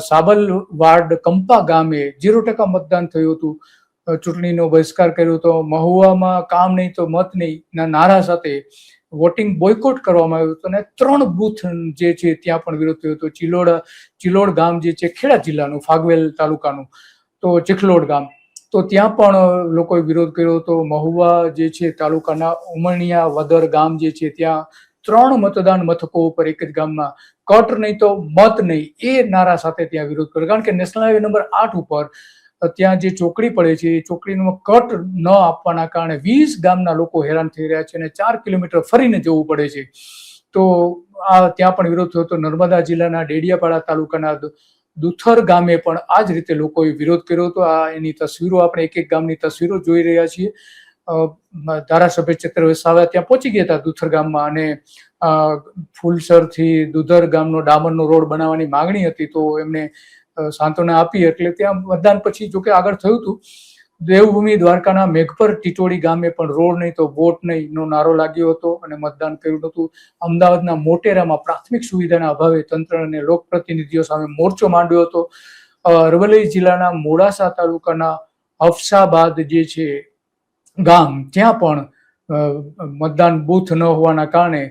સાબલવાડ કંપા ગામે 0% મતદાન થયું હતું. ચૂંટણીનો બહિષ્કાર કર્યો હતો. મહુવામાં કામ નહીં તો મત નહીં ના નારા સાથે વોટિંગ બોયકોટ કરવામાં આવ્યું હતું અને 3 બૂથ જે છે ત્યાં પણ વિરોધ થયો હતો. ચિલોડ ગામ જે છે ખેડા જિલ્લાનું, ફાગવેલ તાલુકાનું, તો ચીખલોડ ગામ, તો ત્યાં પણ લોકોએ વિરોધ કર્યો હતો. મહુવા જે છે તાલુકાના ઉમરણીયા વદર ગામ જે છે ત્યાં 3 મતદાન મથકો ઉપર એક જ ગામમાં કટ નહીં તો મત નહીં એ નારા સાથે ત્યાં વિરોધ કર્યો. કારણ કે નેશનલ હાઈવે નંબર 8 ઉપર ત્યાં જે ચોકડી પડે છે એ ચોકડીનો કટ ન આપવાના કારણે 20 ગામના લોકો હેરાન થઈ રહ્યા છે અને 4 કિલોમીટર ફરીને જવું પડે છે. તો ત્યાં પણ વિરોધ થયો હતો. નર્મદા જિલ્લાના ડેડિયાપાડા તાલુકાના દુથર ગામે પણ આ જ રીતે લોકોએ વિરોધ કર્યો હતો. એની તસવીરો આપણે એક એક ગામની તસવીરો જોઈ રહ્યા છીએ. ધારાસભ્ય ચેતર વસાવા ત્યાં પહોંચી ગયા હતા દુથર ગામમાં અને ફૂલસરથી દુધર ગામનો ડામરનો રોડ બનાવવાની માંગણી હતી તો એમને સાંત્વના આપી. એટલે ત્યાં મતદાન પછી જોકે આગળ થયું હતું. દેવભૂમિ દ્વારકાના મેઘપર ટીટોડી ગામે પણ રોડ નહીં તો વોટ નહીં નો નારો લાગ્યો હતો અને મતદાન કર્યું હતું. અમદાવાદના મોટેરામાં પ્રાથમિક સુવિધાના અભાવે તંત્ર અને લોકપ્રતિનિધિઓ સામે મોરચો માંડ્યો હતો. અરવલ્લી જિલ્લાના મોડાસા તાલુકાના અફસાબાદ જે છે ગામ ત્યાં પણ મતદાન બૂથ ન હોવાના કારણે